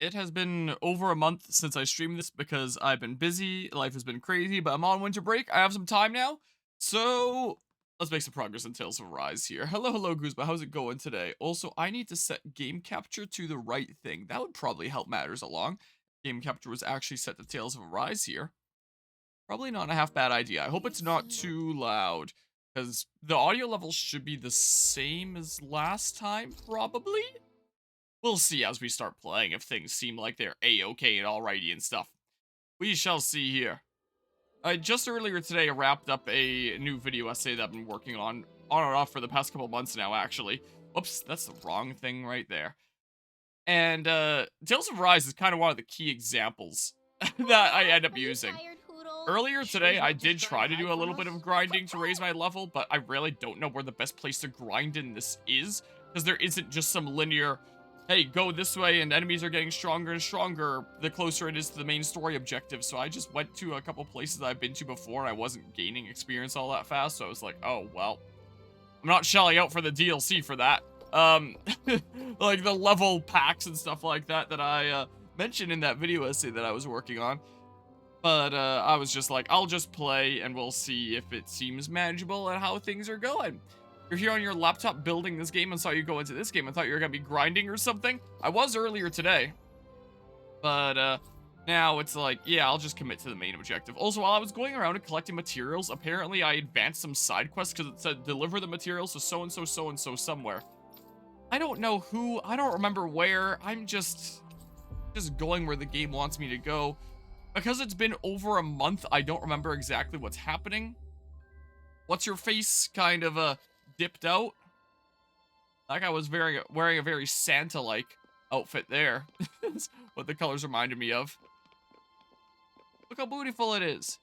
It has been over a month since I streamed this because I've been busy, life has been crazy, but I'm on winter break. I have some time now, so let's make some progress in Tales of Arise here. Hello, Guzma. How's it going today? Also, I need to set game capture to the right thing. That would probably help matters along. Game capture was actually set to Tales of Arise here. Probably not a half bad idea. I hope it's not too loud, because the audio levels should be the same as last time, probably? We'll see as we start playing if things seem like they're a-okay and alrighty and stuff. We shall see here. I just earlier today wrapped up a new video essay that I've been working on and off for the past couple months now, actually. Whoops, that's the wrong thing right there. And, Tales of Rise is kind of one of the key examples that I end up using. Earlier today, I did try to do a little bit of grinding to raise my level, but I really don't know where the best place to grind in this is, because there isn't just some linear, hey, go this way and enemies are getting stronger and stronger the closer it is to the main story objective. So I just went to a couple places that I've been to before and I wasn't gaining experience all that fast. So I was like, oh, well, I'm not shelling out for the DLC for that. Like the level packs and stuff like that that I mentioned in that video essay that I was working on. But I was just like, I'll just play and we'll see if it seems manageable and how things are going. You're here on your laptop building this game and saw you go into this game and thought you were going to be grinding or something. I was earlier today. But now it's like, yeah, I'll just commit to the main objective. Also, while I was going around and collecting materials, apparently I advanced some side quests because it said deliver the materials to so-and-so, so-and-so somewhere. I don't know who, I don't remember where. I'm just going where the game wants me to go. Because it's been over a month, I don't remember exactly what's happening. What's your face kind of dipped out? Like I was wearing a very Santa-like outfit there. That's what the colors reminded me of. Look how beautiful it is.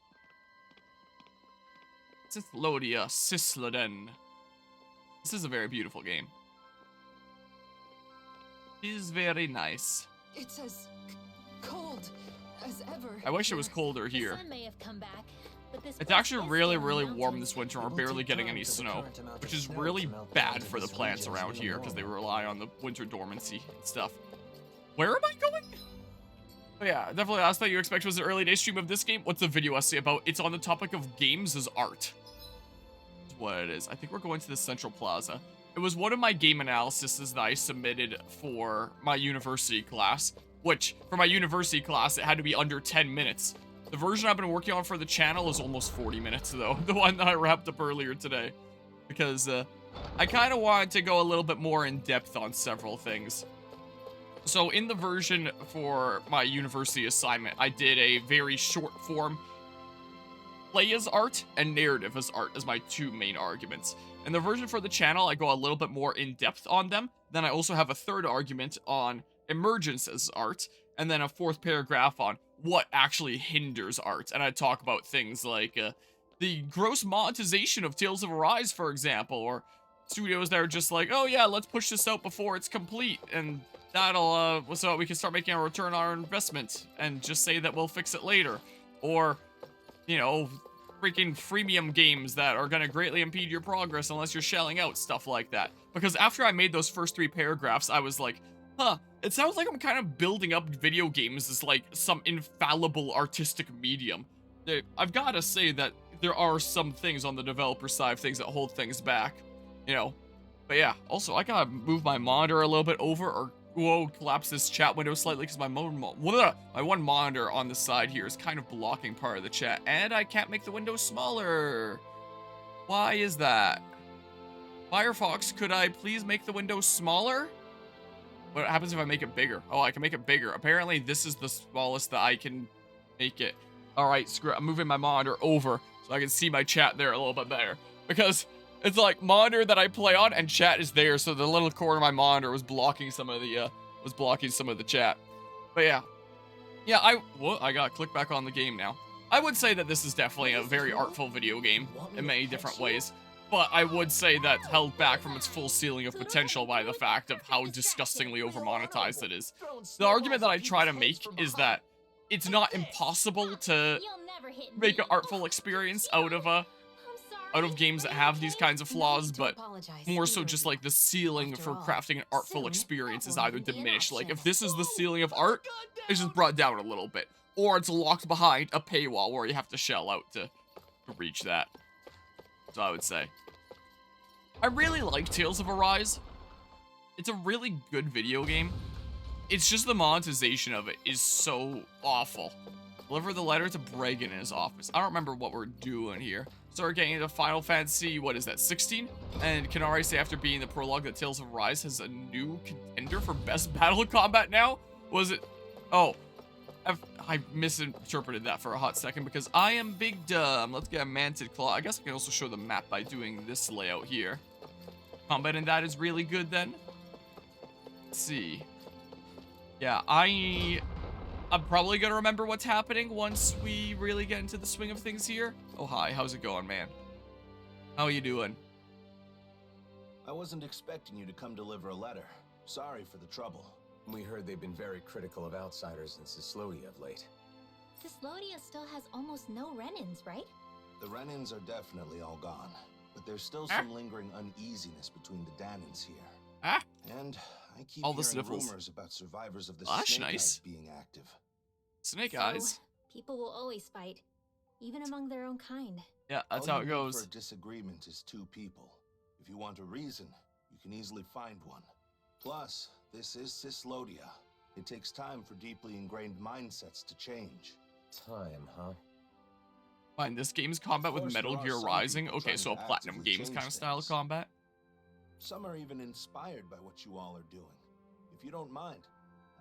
Sithlodia Sisladen. This is a very beautiful game. It is very nice. It's as cold as ever. I wish it was colder here. The sun may have come back, but this It's place actually is really, still really mountains. warm this winter. We're barely getting any snow, which is really bad for the plants around here because they rely on the winter dormancy and stuff. Where am I going? But yeah, definitely last thing you expect was an early day stream of this game. What's the video essay about? It's on the topic of games as art. That's what it is. I think we're going to the Central Plaza. It was one of my game analyses that I submitted for my university class, which for my university class, it had to be under 10 minutes. The version I've been working on for the channel is almost 40 minutes though. The one that I wrapped up earlier today. Because I kind of wanted to go a little bit more in depth on several things. So in the version for my university assignment, I did a very short form play as art and narrative as art as my two main arguments. In the version for the channel, I go a little bit more in depth on them. Then I also have a third argument on emergence as art, and then a fourth paragraph on what actually hinders art. And I talk about things like the gross monetization of Tales of Arise, for example, or studios that are just like, oh yeah, let's push this out before it's complete, and that'll so we can start making a return on our investment, and just say that we'll fix it later. Or, you know, freaking freemium games that are going to greatly impede your progress unless you're shelling out, stuff like that. Because after I made those first three paragraphs, I was like, huh, it sounds like I'm kind of building up video games as like some infallible artistic medium. I've got to say that there are some things on the developer side of things that hold things back, you know. But yeah, also I gotta move my monitor a little bit over, or whoa, collapse this chat window slightly because my one monitor on the side here is kind of blocking part of the chat, and I can't make the window smaller. Why is that? Firefox, could I please make the window smaller? What happens if I make it bigger? Oh, I can make it bigger. Apparently, this is the smallest that I can make it. All right, screw it. I'm moving my monitor over so I can see my chat there a little bit better. Because it's like monitor that I play on and chat is there, so the little corner of my monitor was blocking some of the chat. But yeah. Yeah, I gotta click back on the game now. I would say that this is definitely a very artful video game in many different ways. But I would say that held back from its full ceiling of potential by the fact of how disgustingly over-monetized it is. The argument that I try to make is that it's not impossible to make an artful experience out of out of games that have these kinds of flaws, but more so just like the ceiling for crafting an artful experience is either diminished. Like if this is the ceiling of art, it's just brought down a little bit. Or it's locked behind a paywall where you have to shell out to reach that. So I would say. I really like Tales of Arise. It's a really good video game. It's just the monetization of it is so awful. Deliver the letter to Bregan in his office. I don't remember what we're doing here. Start getting into Final Fantasy, what is that, 16? And can already say after being the prologue that Tales of Arise has a new contender for best battle combat now? Was it? Oh, I misinterpreted that for a hot second because I am big dumb. Let's get a Manted Claw. I guess I can also show the map by doing this layout here. Combat in that is really good then. Let's see. Yeah, I'm probably gonna remember what's happening once we really get into the swing of things here. Oh, hi, how's it going, man? How are you doing? I wasn't expecting you to come deliver a letter. Sorry for the trouble. We heard they've been very critical of outsiders in Cislodia of late. Cislodia still has almost no Renins, right? The Renins are definitely all gone, but there's still some lingering uneasiness between the Danins here. And I keep all the hearing sniffles. rumors about survivors of the That's Snake nice. Eyes being active. Snake So, Eyes. People will always fight, even among their own kind. Yeah, that's All how it you need goes. For a disagreement is two people. If you want a reason, you can easily find one. Plus, this is Cislodia. It takes time for deeply ingrained mindsets to change. Time, huh? Fine, this game's combat with course, Metal there are Gear some Rising. people Okay, trying so a to Platinum actively Games kind of change style of things. combat. Some are even inspired by what you all are doing. If you don't mind,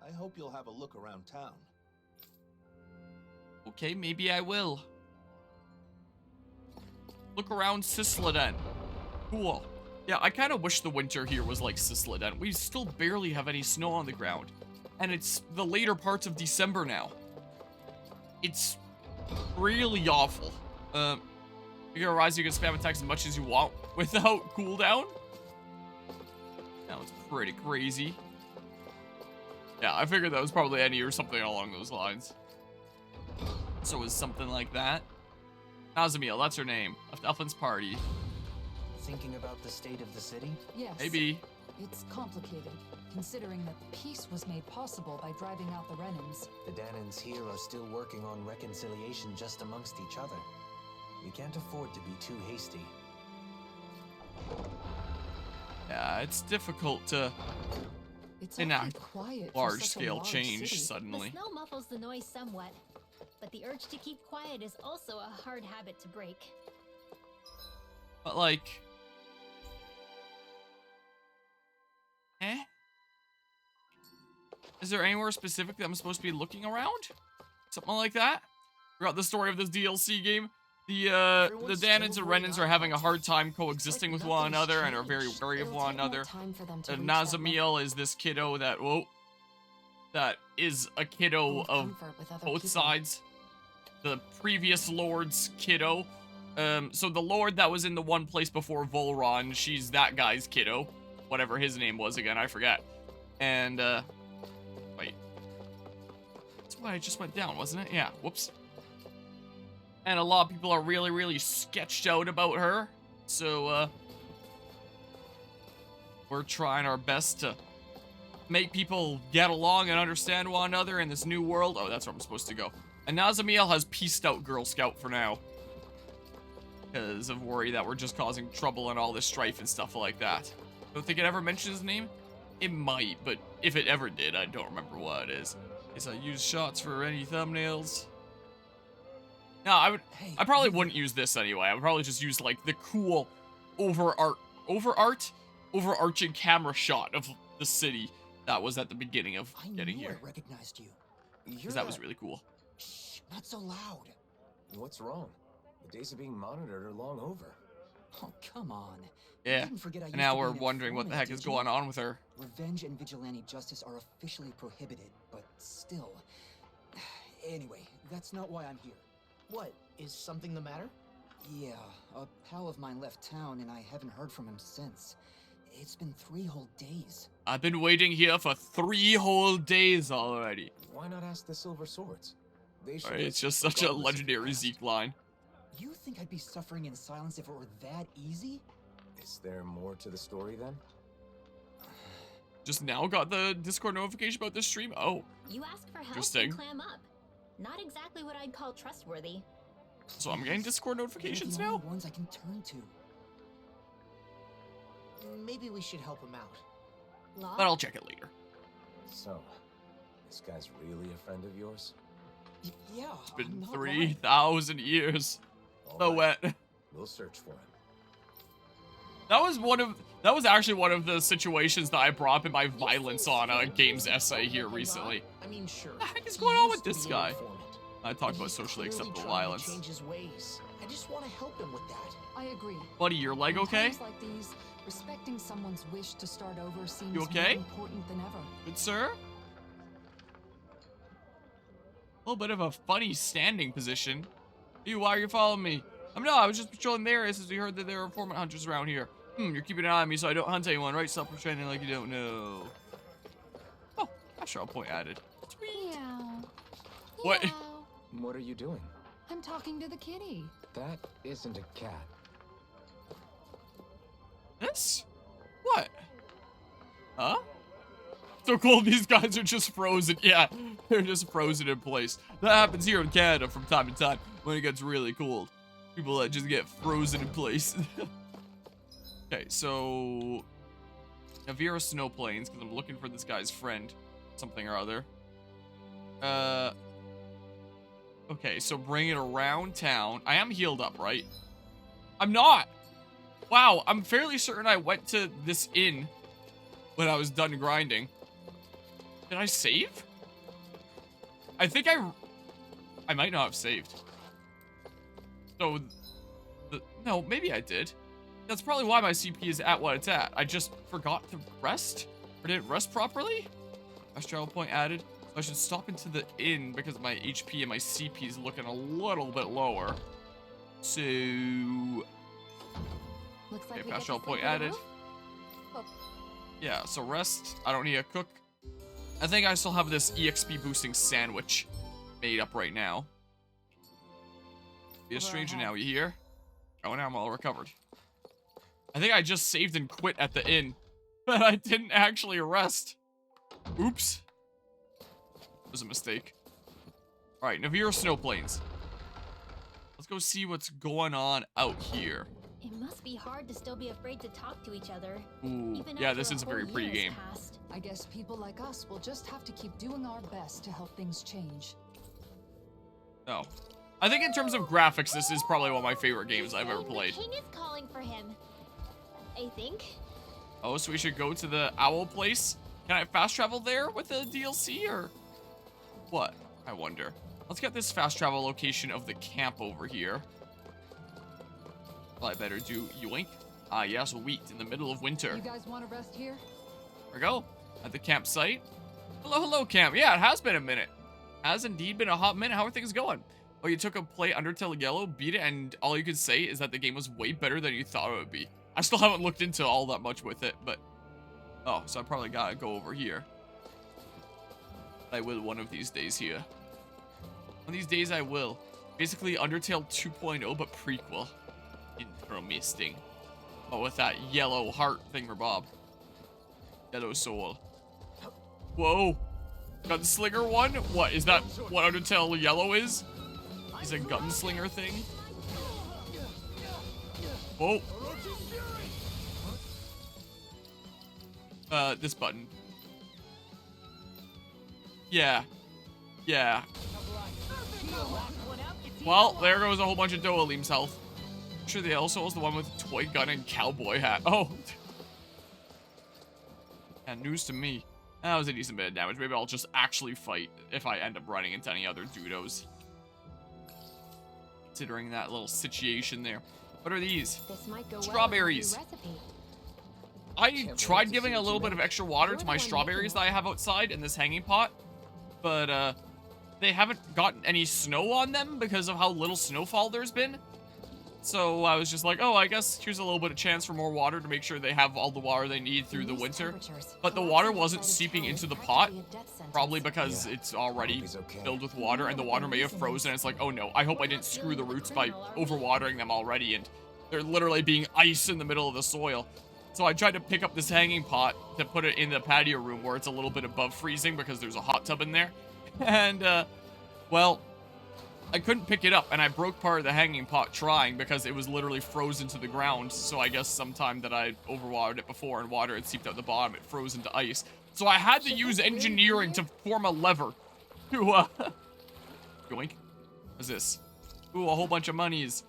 I hope you'll have a look around town. Okay, maybe I will. Look around Cisloden. Cool. Yeah, I kind of wish the winter here was like Cisloden. We still barely have any snow on the ground. And it's the later parts of December now. It's really awful. You Rise, you can spam attacks as much as you want without cooldown. That was pretty crazy. Yeah, I figured that was probably Annie or something along those lines. So it was something like that. Nazamiel, that's her name. Left Elflin's party. Thinking about the state of the city? Yes. Maybe. It's complicated, considering that peace was made possible by driving out the Renins. The Danins here are still working on reconciliation just amongst each other. We can't afford to be too hasty. Yeah, it's difficult to It's enact awfully quiet for large such a scale large change city. suddenly. The snow muffles the noise somewhat, but the urge to keep quiet is also a hard habit to break. But like... Eh? Is there anywhere specific that I'm supposed to be looking around? Something like that? Throughout the story of this DLC game, the Danins and Renins are having a hard time coexisting with one another and are very wary of one another. Nazamiel is this kiddo that, that is a kiddo of both sides. The previous Lord's kiddo. So the Lord that was in the one place before Volron, she's that guy's kiddo. Whatever his name was again, I forget. And, wait. That's why I just went down, wasn't it? Yeah, whoops. And a lot of people are really, really sketched out about her. So, we're trying our best to make people get along and understand one another in this new world. Oh, that's where I'm supposed to go. And Nazamiel has pieced out Girl Scout for now. Because of worry that we're just causing trouble and all this strife and stuff like that. Don't think it ever mentions his name? It might, but if it ever did, I don't remember what it is. Guess I use shots for any thumbnails. No, I probably wouldn't use this anyway. I would probably just use like the cool overarching camera shot of the city that was at the beginning of getting here. I recognized you. Because that was really cool. Shh, not so loud. What's wrong? The days of being monitored are long over. Oh, come on. Yeah, You didn't forget I and used now to be we're an wondering what the heck informant, is did you? going on with her. Revenge and vigilante justice are officially prohibited, but still. Anyway, that's not why I'm here. What? Is something the matter? Yeah, a pal of mine left town and I haven't heard from him since. It's been 3 whole days. I've been waiting here for 3 whole days already. Why not ask the Silver Swords? They should Alright, it's just such a regardless if you legendary asked. Zeke line. You think I'd be suffering in silence if it were that easy? Is there more to the story then? Just now got the Discord notification about this stream? Oh, You ask for help Interesting. and clam up. Not exactly what I'd call trustworthy. so I'm getting Discord notifications You're the now? only ones I can turn to. Maybe we should help him out. Law? But I'll check it later. So, this guy's really a friend of yours? Yeah, It's been I'm not 3,000 years. All So right, wet. We'll search for him. That was actually one of the situations that I brought up in my violence on games essay here recently. I mean, sure. What the heck is he going on used with to this be an guy? informant, I talked but about he's socially clearly acceptable trying to violence. change his ways. I just want to help him with that. I agree. Buddy, your leg In okay? times like these, respecting someone's wish to start over seems You okay? more important than ever. Good sir? A little bit of a funny standing position. You, why are you following me? I was just patrolling the area since we heard that there are informant hunters around here. You're keeping an eye on me so I don't hunt anyone, right? Stop pretending like you don't know. Oh, astral point added. Sweet. Meow. What? Meow. What are you doing? I'm talking to the kitty. That isn't a cat. This? What? Huh? So cool, these guys are just frozen. Yeah, they're just frozen in place. That happens here in Canada from time to time when it gets really cold. People that just get frozen in place. Okay, so Navira snow plains, because I'm looking for this guy's friend, something or other. Okay, so bring it around town. I am healed up, right? I'm not. Wow, I'm fairly certain I went to this inn when I was done grinding. Did I save? I think I might not have saved. So, no, maybe I did. That's probably why my CP is at what it's at. I just forgot to rest? Or didn't rest properly? Fast travel point added. So I should stop into the inn because my HP and my CP is looking a little bit lower. So... Looks like Okay, we fast get travel to point sleep on the added. roof? Oh, Yeah, so rest. I don't need a cook. I think I still have this EXP boosting sandwich made up right now. Be a stranger now, you hear? Oh, now I'm all recovered. I think I just saved and quit at the inn, but I didn't actually rest. Oops. It was a mistake. Alright, Navira snow plains. Let's go see what's going on out here. It must be hard to still be afraid to talk to each other. Ooh, Even yeah, after this is a whole very pretty year has game. passed. I guess people like us will just have to keep doing our best to help things change. Oh. I think in terms of graphics, this is probably one of my favorite games I've ever played. The king is calling for him. I think. Oh, so we should go to the owl place? Can I fast travel there with the DLC, or what? I wonder. Let's get this fast travel location of the camp over here. Well, I better do yoink. Ah, yes, wheat in the middle of winter. You guys want to rest here? There we go. At the campsite. Hello, hello, camp. Yeah, it has been a minute. Has indeed been a hot minute. How are things going? Oh, you took a play Undertale Yellow, beat it, and all you could say is that the game was way better than you thought it would be. I still haven't looked into all that much with it, but... Oh, so I probably gotta go over here. I will one of these days here. One of these days I will. Basically, Undertale 2.0, but prequel. Interesting. Oh, with that yellow heart thingamabob. Yellow soul. Whoa. Gunslinger one? What, is that what Undertale Yellow is? He's a gunslinger thing? Whoa. This button. Yeah. Yeah. Well, there goes a whole bunch of Doalim's health. Sure, the L Soul is the one with toy gun and cowboy hat. Oh. Yeah, news to me. That was a decent bit of damage. Maybe I'll just actually fight if I end up running into any other dudos. Considering that little situation there. What are these? This might go Strawberries. well with the new recipe. I tried giving a little bit of extra water to my strawberries that I have outside in this hanging pot, but they haven't gotten any snow on them because of how little snowfall there's been. So I was just like, oh, I guess here's a little bit of chance for more water to make sure they have all the water they need through the winter. But the water wasn't seeping into the pot, probably because it's already filled with water, and the water may have frozen. It's like, oh no, I hope I didn't screw the roots by overwatering them already, and they're literally being ice in the middle of the soil. So I tried to pick up this hanging pot to put it in the patio room where it's a little bit above freezing because there's a hot tub in there. And, well, I couldn't pick it up, and I broke part of the hanging pot trying because it was literally frozen to the ground. So I guess sometime that I overwatered it before and water had seeped out the bottom, it froze into ice. So I had to use engineering to form a lever to, yoink. What's this? Ooh, a whole bunch of monies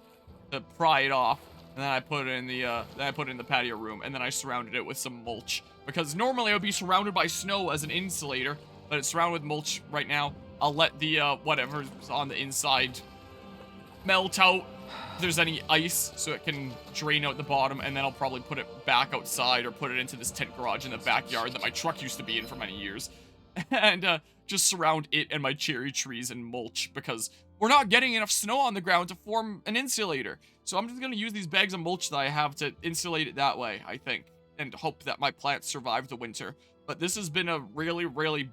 to pry it off. And then I put it in the patio room, and then I surrounded it with some mulch. Because normally it would be surrounded by snow as an insulator, but it's surrounded with mulch right now. I'll let the, whatever's on the inside melt out if there's any ice, so it can drain out the bottom, and then I'll probably put it back outside or put it into this tent garage in the backyard that my truck used to be in for many years. And, just surround it and my cherry trees and mulch, because we're not getting enough snow on the ground to form an insulator. So I'm just going to use these bags of mulch that I have to insulate it that way, I think, and hope that my plants survive the winter. But this has been a really, really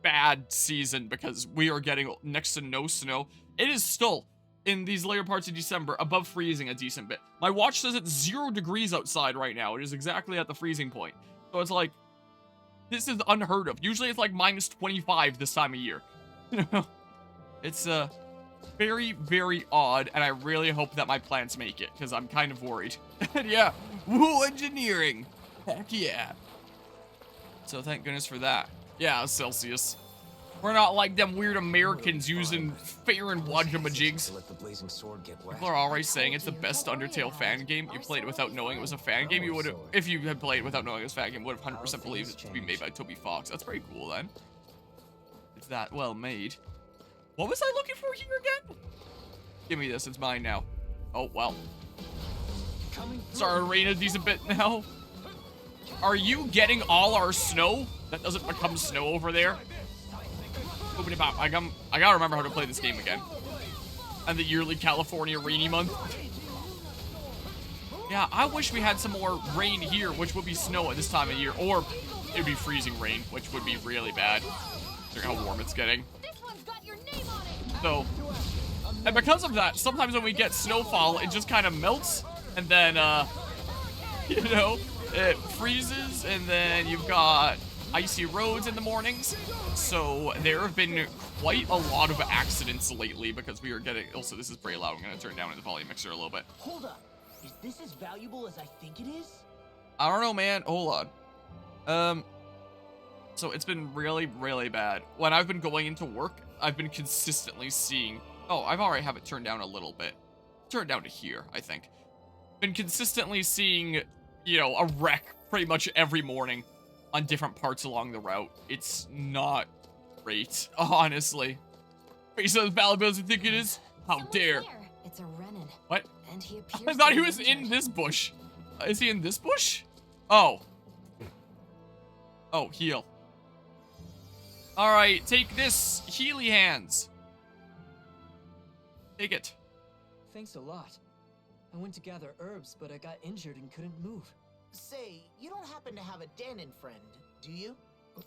bad season because we are getting next to no snow. It is still, in these later parts of December, above freezing a decent bit. My watch says it's 0 degrees outside right now. It is exactly at the freezing point. So it's like, this is unheard of. Usually it's like minus 25 this time of year. You know? It's, very, very odd, and I really hope that my plants make it, because I'm kind of worried. And yeah, woo, engineering! Heck yeah. So thank goodness for that. Yeah, Celsius. We're not like them weird Americans using Fahrenheit whatchamajigs. People are already saying it's the best Undertale fan game. You played it without knowing it was a fan game. You would have, if you had played it without knowing it was a fan game, would have 100% believed it to be made by Toby Fox. That's pretty cool then. It's that well made. What was I looking for here again? Give me this, it's mine now. Oh, well. Starting to rain a decent bit now. Are you getting all our snow? That doesn't become snow over there. I gotta remember how to play this game again. And the yearly California rainy month. Yeah, I wish we had some more rain here, which would be snow at this time of year. Or it would be freezing rain, which would be really bad. Look how warm it's getting. So, and because of that, sometimes when we get snowfall, it just kind of melts, and then, you know, it freezes, and then you've got icy roads in the mornings. So there have been quite a lot of accidents lately because we are getting, also this is pretty loud, I'm going to turn down the volume mixer a little bit. Hold up, is this as valuable as I think it is? I don't know, man, hold on. So it's been really, really bad. When I've been going into work, I've been consistently seeing... Oh, I've already have it turned down a little bit. Turned down to here, I think. Been consistently seeing, you know, a wreck pretty much every morning on different parts along the route. It's not great, honestly. Based on the valuable as I think it is? How dare. It's a Renin. What? And he I thought he was in this bush. Is he in this bush? Oh. Oh, heal. Alright, take this, Healy hands. Take it. Thanks a lot. I went to gather herbs, but I got injured and couldn't move. Say, you don't happen to have a Danon friend, do you?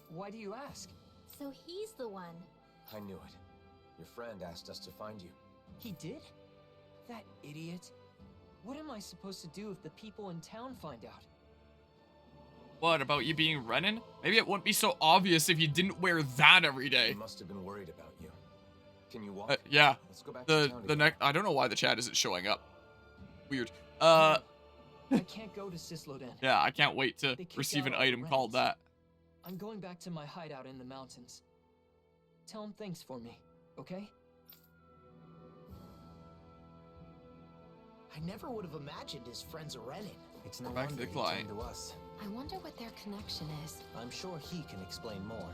Why do you ask? So he's the one. I knew it. Your friend asked us to find you. He did? That idiot. What am I supposed to do if the people in town find out? What, about you being Renin? Maybe it wouldn't be so obvious if you didn't wear that every day. He must have been worried about you. Can you walk? Yeah. Let's go back to town the next. I don't know why the chat isn't showing up. Weird. I can't go to Cisloden. Yeah, I can't wait to They kicked receive an out all the item called Renins. that. I'm going back to my hideout in the mountains. Tell him thanks for me, okay? I never would have imagined his friend's a Renin. It's no Back to wonder the he client. turned to us. I wonder what their connection is. I'm sure he can explain more.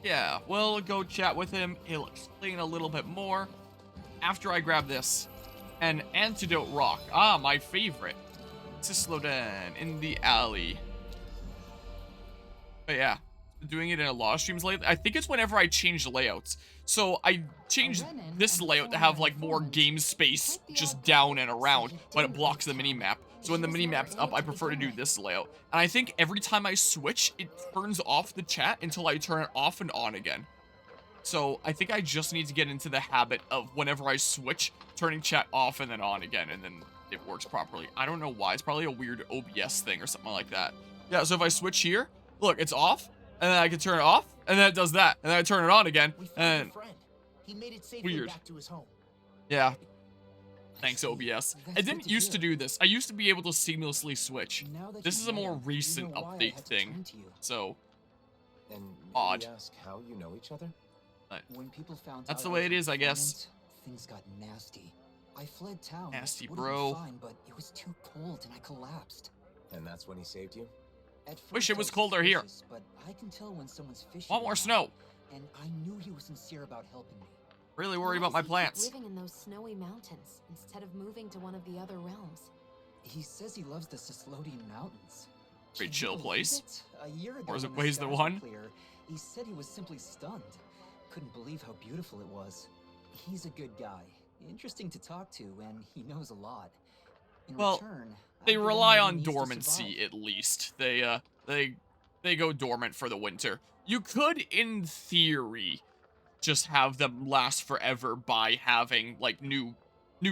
Yeah, we'll go chat with him. He'll explain a little bit more after I grab this. An antidote rock. Ah, my favorite. Cisloden in the alley. But yeah, doing it in a lot of streams lately. I think it's whenever I change layouts. So I changed this layout to have like more game space just down and around, but it blocks the mini-map. So when the mini-map's up, I prefer to do this layout. And I think every time I switch, it turns off the chat until I turn it off and on again. So I think I just need to get into the habit of whenever I switch, turning chat off and then on again, and then it works properly. I don't know why. It's probably a weird OBS thing or something like that. Yeah, so if I switch here, look, it's off, and then I can turn it off, and then it does that, and then I turn it on again, and He made it safely weird. back to his home. Yeah. Thanks, OBS. I didn't used to do this. I used to be able to seamlessly switch. This is a more recent update thing, so And odd. maybe ask how you know each other? When people found That's out the I way was it is, an I guess. informant, things got nasty. I fled town. Nasty, Would've been bro. Fine, but it was too cold and I collapsed. And that's when he saved you? At Wish first it I was colder here. suspicious, but I can tell when someone's fishing. Want more around, snow. And I knew he was sincere about helping me. Really worried Why about my does he keep plants. living in those snowy mountains instead of moving to one of the other realms. He says he loves the Sislodian Mountains. Pretty Can you chill believe place. it? A year ago, Or is it when the Ways the skies were One? clear, he said he was simply stunned. Couldn't believe how beautiful it was. He's a good guy, interesting to talk to, and he knows a lot. In Well, return, They I give him rely what he on needs to dormancy survive. at least. They go dormant for the winter. You could, in theory, just have them last forever by having like new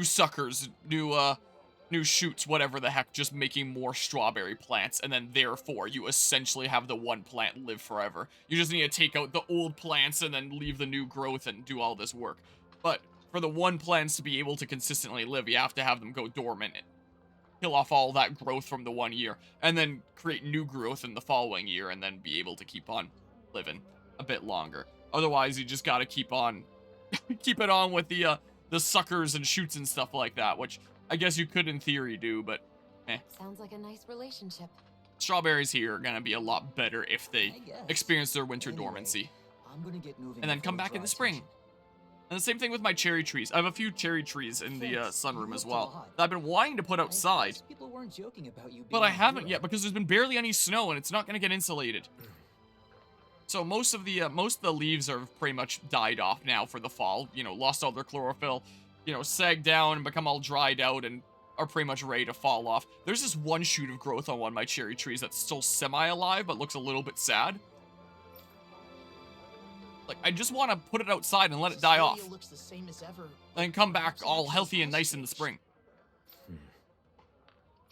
suckers, new shoots, whatever the heck, just making more strawberry plants, and then therefore you essentially have the one plant live forever. You just need to take out the old plants and then leave the new growth and do all this work. But for the one plants to be able to consistently live, you have to have them go dormant, kill off all that growth from the one year, and then create new growth in the following year, and then be able to keep on living a bit longer. Otherwise, you just gotta keep on, keep it on with the suckers and shoots and stuff like that, which I guess you could in theory do, but Sounds like a nice relationship. strawberries here are gonna be a lot better if they I guess. experience their winter Anyway, dormancy. I'm gonna get moving And then before come the back in dry the spring. session. And the same thing with my cherry trees. I have a few cherry trees in the Thanks, sunroom you as helped a well lot. that I've been wanting to put I outside, guess people weren't joking about you but being I a haven't hero. yet because there's been barely any snow and it's not going to get insulated. So most of the leaves are pretty much died off now for the fall. You know, lost all their chlorophyll, you know, sagged down and become all dried out and are pretty much ready to fall off. There's this one shoot of growth on one of my cherry trees that's still semi-alive but looks a little bit sad. Like, I just want to put it outside and let it die off. Cecilia looks the same as ever, And come back perhaps all Ashley's healthy and house nice in the changed. spring.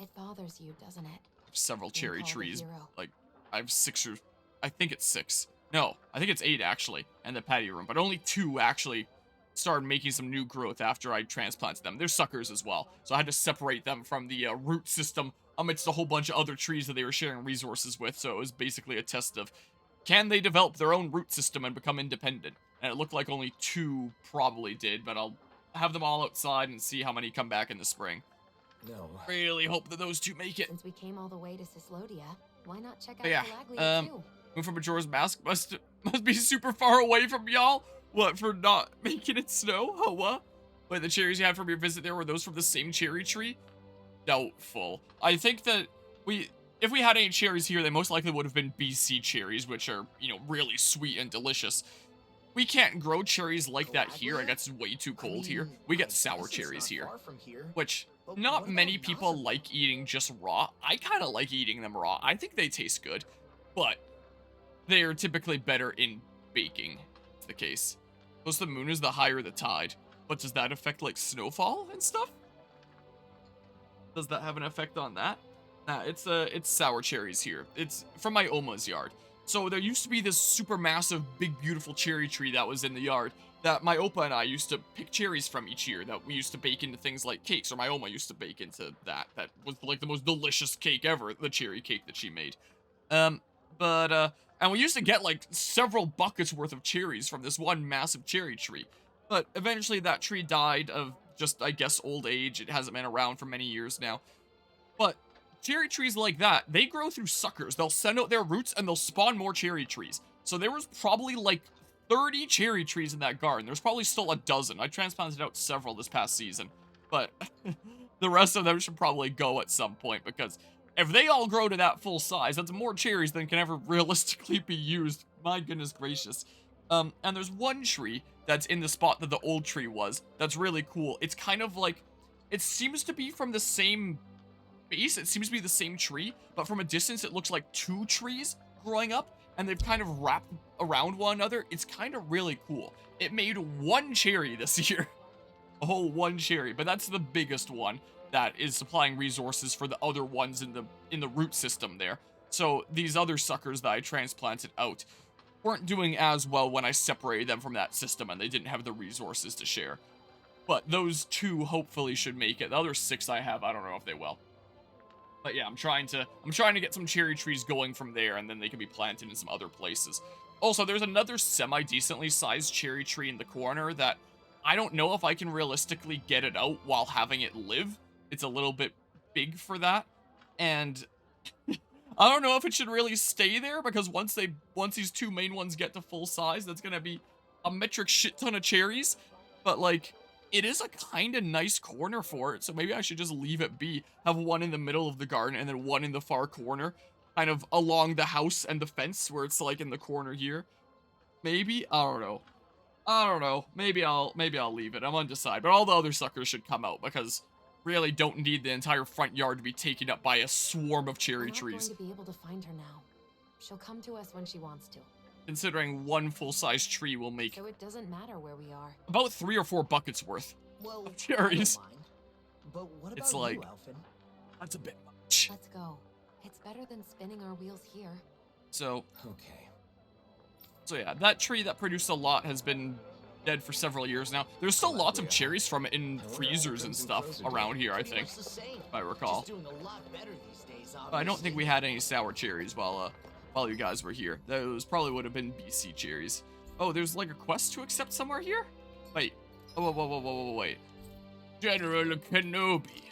It bothers you, doesn't it? Several Being cherry called a trees. hero. Like, I have 6 or... I think it's 6. No, I think it's 8 actually, in the patio room. But only 2 actually started making some new growth after I transplanted them. They're suckers as well. So I had to separate them from the root system amidst a whole bunch of other trees that they were sharing resources with. So it was basically a test of, can they develop their own root system and become independent? And it looked like only 2 probably did, but I'll have them all outside and see how many come back in the spring. No. Really hope that those 2 make it. Since we came all the way to Sislodia, why not check out But yeah, Calaglia too? Move from Majora's Mask must be super far away from y'all. What, for not making it snow? Oh, what? Wait, the cherries you had from your visit there, were those from the same cherry tree? Doubtful. I think that if we had any cherries here, they most likely would have been BC cherries, which are, you know, really sweet and delicious. We can't grow cherries like that here. It gets way too cold here. We get sour cherries here, which But not what many about people Naza? like eating just raw. I kind of like eating them raw. I think they taste good, but they are typically better in baking. It's the case. Close to the moon is the higher the tide. But does that affect like snowfall and stuff? Does that have an effect on that? Nah, it's sour cherries here. It's from my Oma's yard. So there used to be this super massive, big, beautiful cherry tree that was in the yard that my Opa and I used to pick cherries from each year that we used to bake into things like cakes, or my Oma used to bake into that. That was like the most delicious cake ever, the cherry cake that she made. And we used to get like several buckets worth of cherries from this one massive cherry tree. But eventually that tree died of just, I guess, old age. It hasn't been around for many years now. But cherry trees like that, they grow through suckers. They'll send out their roots and they'll spawn more cherry trees. So there was probably like 30 cherry trees in that garden. There's probably still a dozen. I transplanted out several this past season. But the rest of them should probably go at some point because If they all grow to that full size, that's more cherries than can ever realistically be used. My goodness gracious. And there's one tree that's in the spot that the old tree was. That's really cool. It's kind of like, it seems to be from the same base. It seems to be the same tree, but from a distance, it looks like two trees growing up, and they've kind of wrapped around one another. It's kind of really cool. It made one cherry this year. A whole one cherry, but that's the biggest one that is supplying resources for the other ones in the root system there. So these other suckers that I transplanted out weren't doing as well when I separated them from that system and they didn't have the resources to share. But those two hopefully should make it. The other 6 I have, I don't know if they will. But yeah, I'm trying to get some cherry trees going from there, and then they can be planted in some other places. Also, there's another semi-decently sized cherry tree in the corner that I don't know if I can realistically get it out while having it live. It's a little bit big for that. And I don't know if it should really stay there, because once these 2 main ones get to full size, that's going to be a metric shit ton of cherries. But like, it is a kind of nice corner for it, so maybe I should just leave it be. Have one in the middle of the garden and then one in the far corner, kind of along the house and the fence where it's like in the corner here. Maybe? I don't know. Maybe I'll leave it. I'm undecided. But all the other suckers should come out, because really don't need the entire front yard to be taken up by a swarm of cherry trees. We're not going to be able to find her now. She'll come to us when she wants to. Considering one full-size tree will make So it doesn't matter where we are. about 3 or 4 buckets worth Well, of cherries. I don't mind. But what about It's like, you, Alphen? that's a bit much. Let's go. It's better than spinning our wheels here. So Okay. yeah, that tree that produced a lot has been dead for several years now. There's still lots of cherries from it in freezers and stuff around here, I think, Pretty much the same. if I recall. Just doing a lot better these days, But I don't think we obviously. had any sour cherries while you guys were here. Those probably would have been BC cherries. Oh, there's like a quest to accept somewhere here? Wait. Oh, whoa, wait. General Kenobi.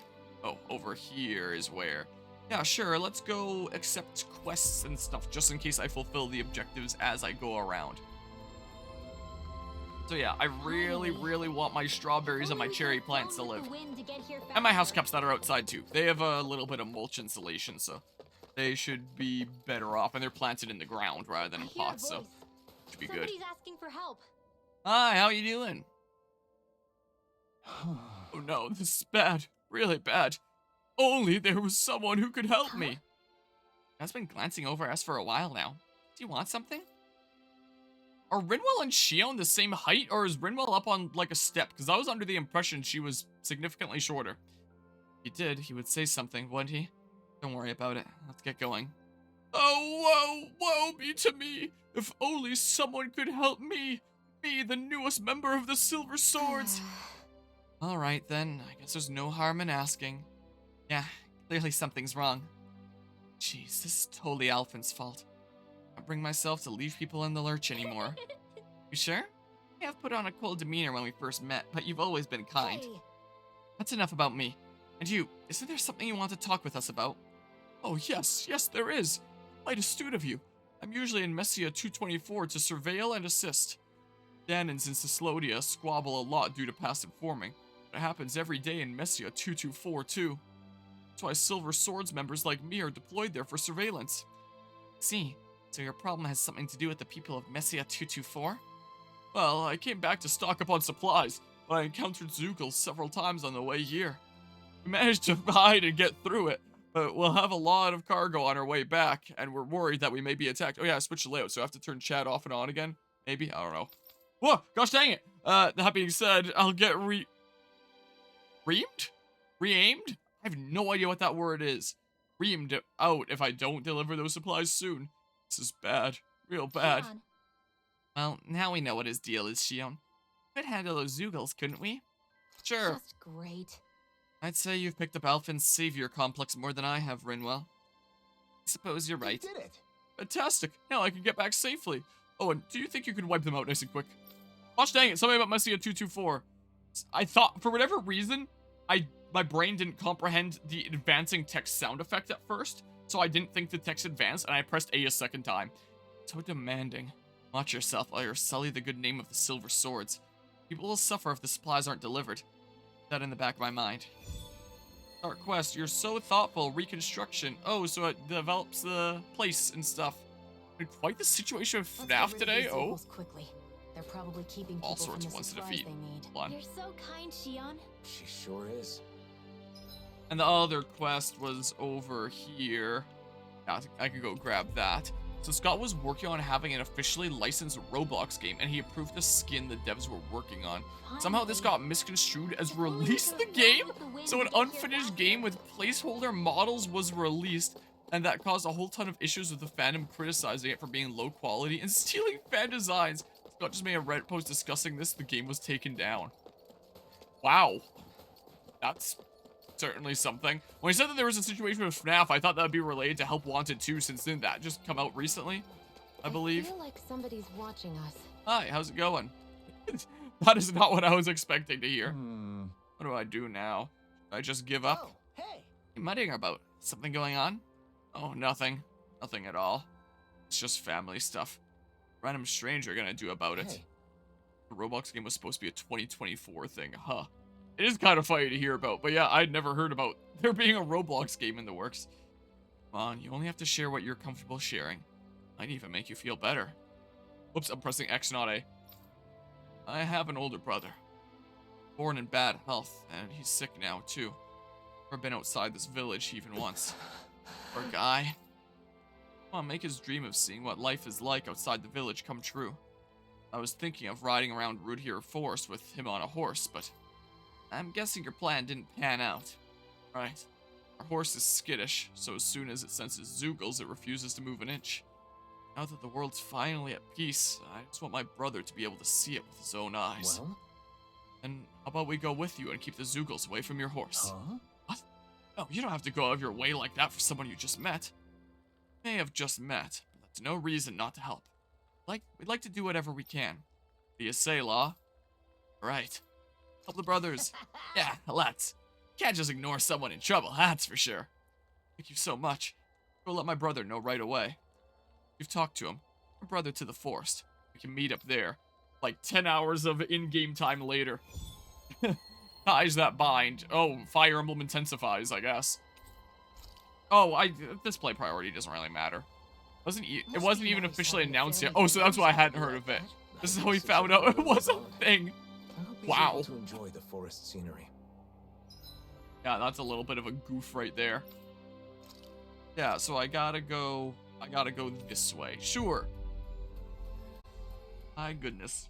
Oh, over here is where. Yeah, sure, let's go accept quests and stuff, just in case I fulfill the objectives as I go around. So yeah, I really want my strawberries and my cherry plants to live. And my house cups that are outside too. They have a little bit of mulch insulation, so they should be better off. And they're planted in the ground rather than in pots, so should be good. Somebody's asking for help. Hi, how you doing? Oh no, this is bad. Really bad. Only there was someone who could help me. I've been glancing over us for a while now. Do you want something? Are Rinwell and Shion the same height, or is Rinwell up on, like, a step? Because I was under the impression she was significantly shorter. If he did, he would say something, wouldn't he? Don't worry about it. Let's get going. Oh, woe be to me! If only someone could help me! Me, the newest member of the Silver Swords! Alright then, I guess there's no harm in asking. Yeah, clearly something's wrong. Jeez, this is totally Alphen's fault. I can't bring myself to leave people in the lurch anymore. You sure? I have put on a cold demeanor when we first met, but you've always been kind. Hey, That's enough about me. And you, isn't there something you want to talk with us about? Oh yes, there is. Quite astute of you. I'm usually in Messia 224 to surveil and assist. Danons in Cislodia squabble a lot due to passive forming. But it happens every day in Messia 224 too. That's why Silver Swords members like me are deployed there for surveillance. See, so your problem has something to do with the people of Messia 224? Well, I came back to stock up on supplies, but I encountered Zugel several times on the way here. We managed to hide and get through it, but we'll have a lot of cargo on our way back, and we're worried that we may be attacked. Oh yeah, I switched the layout, so I have to turn chat off and on again? Maybe? I don't know. Whoa, gosh dang it! That being said, I'll get Re-aimed? I have no idea what that word is. Reamed out if I don't deliver those supplies soon. This is bad. Real bad. Shion, Well, now we know what his deal is, Shion. Could handle those Zugals, couldn't we? Sure. Just great. I'd say you've picked up Alphen's savior complex more than I have, Rinwell. I suppose you're right. You did it. Fantastic. Now I can get back safely. Oh, and do you think you could wipe them out nice and quick? Gosh dang it, something about Messia 224. I thought, for whatever reason, my brain didn't comprehend the advancing text sound effect at first, so I didn't think the text advanced, and I pressed A a second time. So demanding. Watch yourself, or you'll sully the good name of the Silver Swords. People will suffer if the supplies aren't delivered. That in the back of my mind. Start quest. You're so thoughtful. Reconstruction. Oh, so it develops the place and stuff. Quite the situation with FNAF today. Oh. Quickly. They're probably keeping All people sorts from of the ones to supplies defeat. they need. Hold on. You're so kind, Shion. She sure is. And the other quest was over here. Yeah, I could go grab that. So Scott was working on having an officially licensed Roblox game, and he approved the skin the devs were working on. Somehow this got misconstrued as release the game, so an unfinished game with placeholder models was released, and that caused a whole ton of issues with the fandom criticizing it for being low quality and stealing fan designs. Scott just made a Reddit post discussing this. The game was taken down. Wow. That's certainly something. When he said that there was a situation with FNAF, I thought that would be related to Help Wanted 2, since didn't that just come out recently, I believe? I feel like somebody's watching us. Hi, how's it going? That is not what I was expecting to hear. Hmm. What do I do now? Do I just give up? Oh, hey. What are you muttering about? Something going on? Oh, nothing. Nothing at all. It's just family stuff. Random stranger gonna do about it. Hey. The Roblox game was supposed to be a 2024 thing, huh? It is kind of funny to hear about, but yeah, I'd never heard about there being a Roblox game in the works. Come on, you only have to share what you're comfortable sharing. Might even make you feel better. Whoops, I'm pressing X, not A. I have an older brother. Born in bad health, and he's sick now, too. Never been outside this village even once. Poor guy. Come on, make his dream of seeing what life is like outside the village come true. I was thinking of riding around Root Hero Forest with him on a horse, but I'm guessing your plan didn't pan out. Right. Our horse is skittish, so as soon as it senses Zoogles, it refuses to move an inch. Now that the world's finally at peace, I just want my brother to be able to see it with his own eyes. Well? And how about we go with you and keep the Zoogles away from your horse? Huh? What? No, you don't have to go out of your way like that for someone you just met. You may have just met, but that's no reason not to help. We'd like to do whatever we can. What do you say, Law? Right. Help the brothers. Yeah, let's. Can't just ignore someone in trouble, that's for sure. Thank you so much. Go let my brother know right away. You've talked to him. My brother to the forest. We can meet up there. Like 10 hours of in-game time later. Ties that bind. Oh, Fire Emblem intensifies, I guess. Oh, display priority doesn't really matter. It wasn't even officially announced yet. Oh, so that's why I hadn't heard of it. This is how we found out it was a thing. I hope he's Wow. able to enjoy the forest scenery. Yeah, that's a little bit of a goof right there. Yeah, so I gotta go this way. Sure. My goodness.